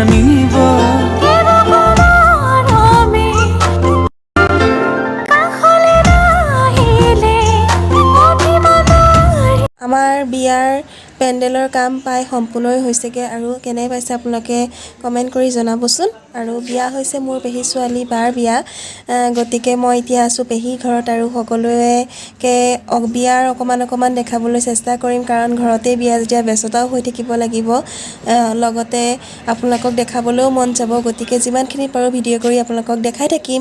জানিব আমাৰ বিয়াৰ পেণ্ডেলৰ কাম প্ৰায় সম্পূৰ্ণই হৈছেগৈ আৰু কেনে পাইছে আপোনালোকে কমেণ্ট কৰি জনাবচোন। আৰু বিয়া হৈছে মোৰ পেহী ছোৱালী বাৰ বিয়া, গতিকে মই এতিয়া আছোঁ পেহী ঘৰত আৰু সকলোকে বিয়াৰ অকণমান দেখাবলৈ চেষ্টা কৰিম, কাৰণ ঘৰতেই বিয়া যেতিয়া ব্যস্ততাও হৈ থাকিব লাগিব, লগতে আপোনালোকক দেখাবলৈও মন যাব। গতিকে যিমানখিনি পাৰোঁ ভিডিঅ' কৰি আপোনালোকক দেখাই থাকিম।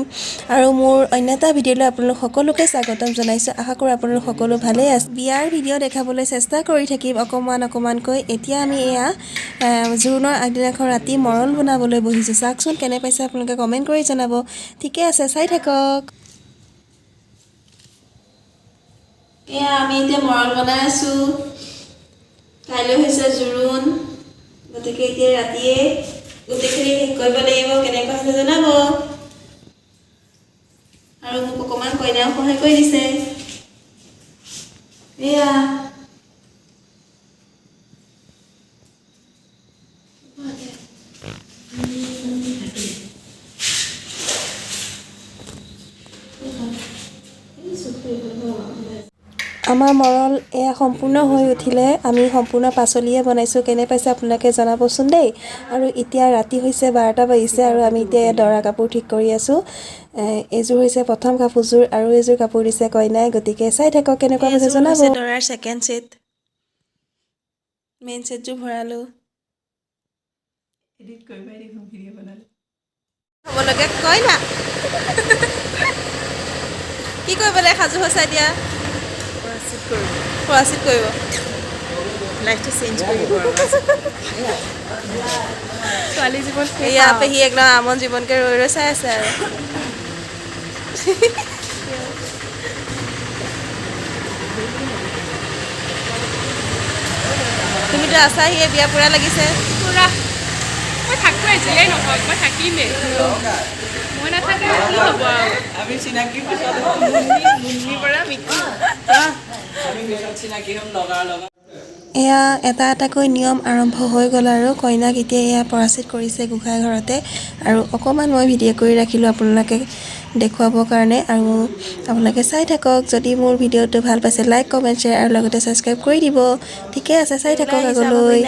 আৰু মোৰ অন্য এটা ভিডিঅ'লৈ আপোনালোক সকলোকে স্বাগতম জনাইছোঁ। আশা কৰোঁ আপোনালোক সকলো ভালেই আছে। বিয়াৰ ভিডিঅ' দেখাবলৈ চেষ্টা কৰি থাকিম অকণমানকৈ। এতিয়া আমি এয়া জোৰোণৰ আগদিনাখন ৰাতি মৰল বনাবলৈ বহিছোঁ। চাওকচোন কেনে পাইছে আপোনালোকে কমেণ্ট কৰি জনাব। ঠিকে আছে, চাই থাকক। এয়া আমি এতিয়া মৰল বনাই আছোঁ। কাইলৈ হৈছে জোৰোণ, গতিকে এতিয়া ৰাতিয়ে গোটেইখিনি শেষ কৰিব লাগিব। কেনেকুৱা হৈছে জনাব। আৰু মোক অকণমান কইনাও সহায় কৰি দিছে। এয়া আমাৰ মৰল এয়া সম্পূৰ্ণ হৈ উঠিলে আমি সম্পূৰ্ণ পাচলিয়ে বনাইছোঁ। কেনে পাইছে আপোনালোকে জনাবচোন দেই। আৰু এতিয়া ৰাতি হৈছে 12টা বাজিছে আৰু আমি এতিয়া দৰা কাপোৰ ঠিক কৰি আছোঁ। এইযোৰ হৈছে প্ৰথম কাপোৰযোৰ আৰু এইযোৰ কাপোৰ দিছে কইনাই। গতিকে চাই থাকক কেনেকুৱা হৈছে জনাব। দৰাৰ ছেকেণ্ড ছেট, মেইন ছেটযোৰ ভৰালোঁ। এডিট কৰিবাই দেখোন ভিডিঅ' বনালে হ'বলৈকে কইনা কি কৰিবলৈ সাজু হৈছে এতিয়া? প্ৰচিড কৰিব, লাইফটো চেঞ্জ কৰিব। ছোৱালী জীৱন এয়া পেহী একদম আমন জীৱনকে ৰৈ চাই আছে আৰু তুমিতো আছাহিয়ে, বিয়া পুৰা লাগিছে। পুৰা মই থাকোঁ, যিয়েই নহওক মই থাকিমেই। মই নাথাকিলে কি হ'ব আৰু? আমি চিনাকি পিছত মুন্নিৰ পৰা মিকু আমি পিছত চিনাকি হ'ম লগাৰ লগত। এয়া এটা এটাকৈ নিয়ম আৰম্ভ হৈ গ'ল আৰু কইনাক এতিয়া এয়া প্ৰচিড কৰিছে গোঁসাই ঘৰতে। আৰু অকণমান মই ভিডিঅ' কৰি ৰাখিলোঁ আপোনালোকে দেখুৱাবৰ কাৰণে। আৰু আপোনালোকে চাই থাকক। যদি মোৰ ভিডিঅ'টো ভাল পাইছে লাইক কমেণ্ট শ্বেয়াৰ আৰু লগতে ছাবস্ক্ৰাইব কৰি দিব। ঠিকে আছে, চাই থাকক আগলৈ।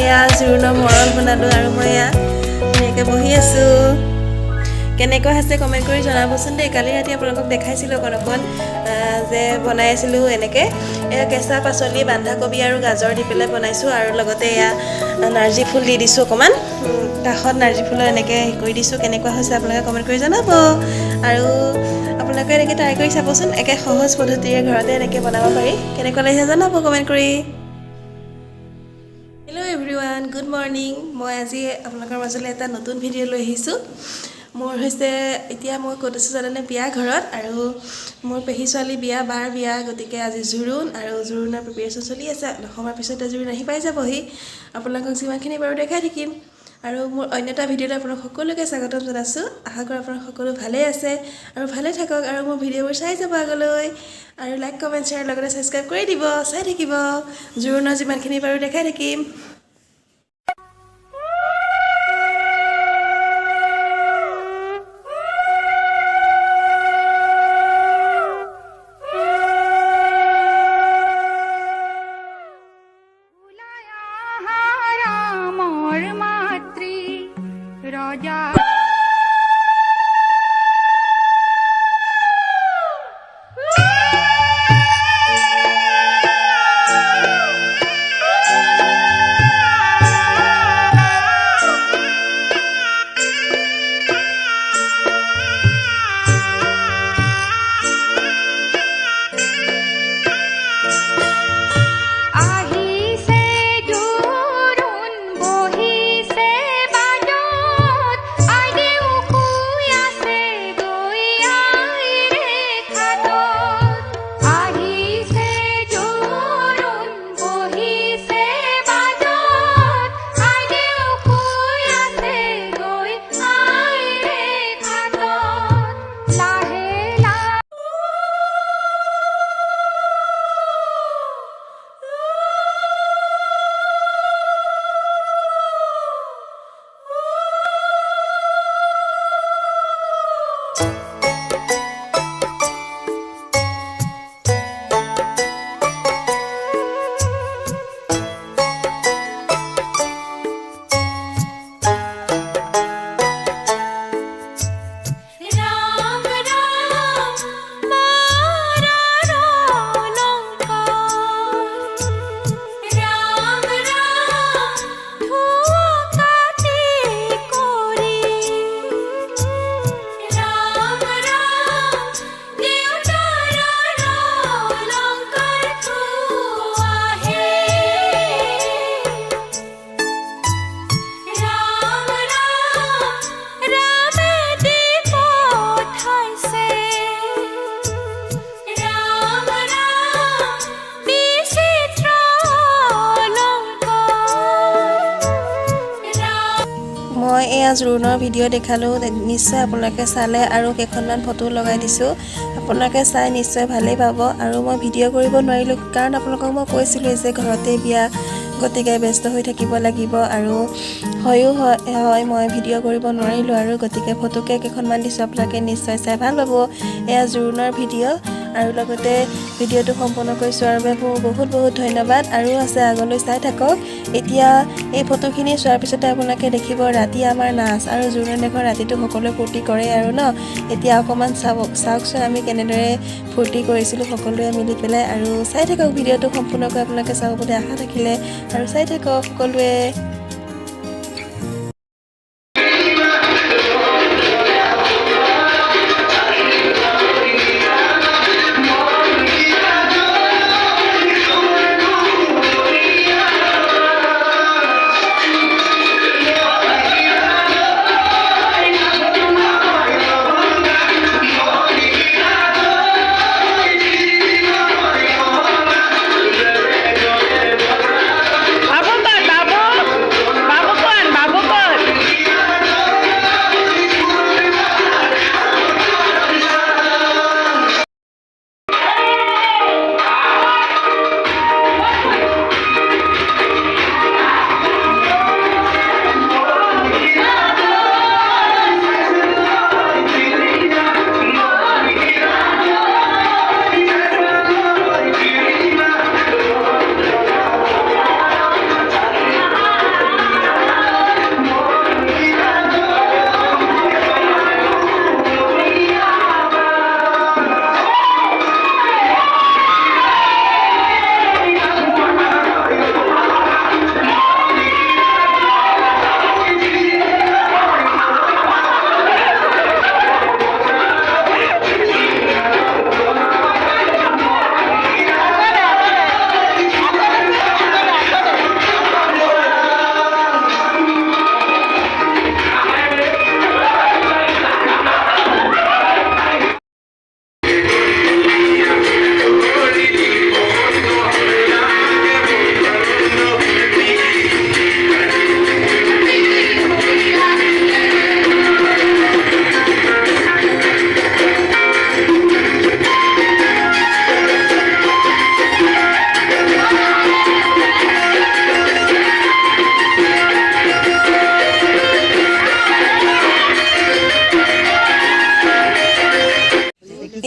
এয়া জোৰোণৰ মৰল বনালোঁ আৰু মই এয়া ধুনীয়াকৈ বহি আছোঁ। কেনেকুৱা হৈছে কমেণ্ট কৰি জনাবচোন দেই। কালি ৰাতি আপোনালোকক দেখাইছিলোঁ অকণ যে বনাই আছিলোঁ এনেকৈ। এয়া কেঁচা পাচলি বন্ধাকবি আৰু গাজৰ দি পেলাই বনাইছোঁ। আৰু লগতে এয়া নাৰ্জী ফুল দি দিছোঁ অকণমান, কাষত নাৰ্জী ফুলৰ এনেকৈ হেৰি কৰি দিছোঁ। কেনেকুৱা হৈছে আপোনালোকে কমেণ্ট কৰি জনাব। আৰু আপোনালোকে এনেকৈ ট্ৰাই কৰি চাবচোন, একে সহজ পদ্ধতিৰে ঘৰতে এনেকৈ বনাব পাৰি। কেনেকুৱা লাগিছে জনাব কমেণ্ট কৰি। Hello' everyone, good morning. মই আজি আপোনালোকৰ মাজলৈ এটা নতুন ভিডিঅ' লৈ আহিছোঁ। মোৰ হৈছে এতিয়া মই ক'ত আছোঁ জানেনে? বিয়া ঘৰত। আৰু মোৰ পেহী ছোৱালী বিয়া, বাৰ বিয়া। গতিকে আজি জোৰোণ আৰু জোৰোণৰ প্ৰিপেৰেশ্যন চলি আছে। অসমৰ পিছতে জোৰোণ আহি পাই যাবহি। আপোনালোকক যিমানখিনি বাৰু দেখাই থাকিম। আৰু মোৰ অন্য এটা ভিডিঅ'লৈ আপোনালোক সকলোকে স্বাগতম জনাইছোঁ। আশা কৰোঁ আপোনালোক সকলো ভালেই আছে আৰু ভালে থাকক। আৰু মোৰ ভিডিঅ'বোৰ চাই যাব আগলৈ। আৰু লাইক কমেণ্ট শ্বেয়াৰ লগতে ছাবস্ক্ৰাইব কৰি দিব। চাই থাকিব, জোৰোণৰ যিমানখিনি বাৰু দেখাই থাকিম। এয়া জোৰোণৰ ভিডিঅ' দেখালোঁ, নিশ্চয় আপোনালোকে চালে আৰু কেইখনমান ফটো লগাই দিছোঁ। আপোনালোকে চাই নিশ্চয় ভালেই পাব। আৰু মই ভিডিঅ' কৰিব নোৱাৰিলোঁ কাৰণ আপোনালোকক মই কৈছিলোঁ যে ঘৰতে বিয়া, গতিকে ব্যস্ত হৈ থাকিব লাগিব আৰু হয় মই ভিডিঅ' কৰিব নোৱাৰিলোঁ আৰু গতিকে ফটোকে কেইখনমান দিছোঁ, আপোনালোকে নিশ্চয় চাই ভাল পাব। এয়া জোৰোণৰ ভিডিঅ' আৰু লগতে ভিডিঅ'টো সম্পূৰ্ণ কৰি চোৱাৰ বাবে বহুত ধন্যবাদ আৰু আছে আগলৈ চাই থাকক। এতিয়া এই ফটোখিনি চোৱাৰ পিছতে আপোনালোকে দেখিব ৰাতি আমাৰ নাচ আৰু জোৰোণ দেখৰ ৰাতিটো সকলোৱে ফূৰ্তি কৰে আৰু ন। এতিয়া অকণমান চাওকচোন আমি কেনেদৰে ফূৰ্তি কৰিছিলোঁ সকলোৱে মিলি পেলাই। আৰু চাই থাকক ভিডিঅ'টো সম্পূৰ্ণকৈ আপোনালোকে চাব বুলি আশা থাকিলে আৰু চাই থাকক সকলোৱে।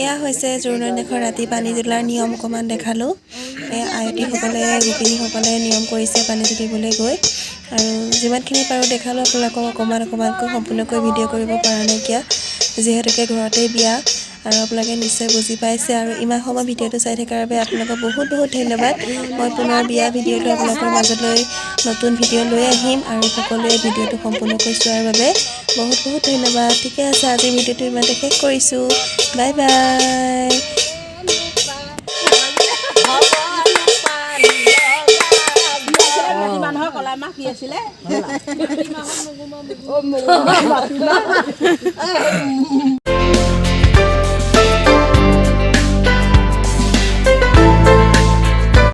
এয়া হৈছে জোৰোণৰ দিনাখন ৰাতি পানী তোলাৰ নিয়ম অকণমান দেখালোঁ। আয়তীসকলে গোপিনীসকলে নিয়ম কৰিছে পানী তুলিবলৈ গৈ, আৰু যিমানখিনি পাৰোঁ দেখালোঁ আপোনালোকক অকণমানকৈ সম্পূৰ্ণকৈ ভিডিঅ' কৰিব পৰা নাইকিয়া, যিহেতুকে ঘৰতেই বিয়া আৰু আপোনালোকে নিশ্চয় বুজি পাইছে। আৰু ইমান সময় ভিডিঅ'টো চাই থকাৰ বাবে আপোনালোকক বহুত ধন্যবাদ। মই পুনৰ বিয়া ভিডিঅ' লৈ আপোনালোকৰ মাজলৈ নতুন ভিডিঅ' লৈ আহিম আৰু সকলোৱে ভিডিঅ'টো সম্পূৰ্ণকৈ চোৱাৰ বাবে বহুত ধন্যবাদ। ঠিকে আছে, আজিৰ ভিডিঅ'টো ইমানতে শেষ কৰিছোঁ। Bye bye. মানুহৰ কলা মাহ কি আছিলে?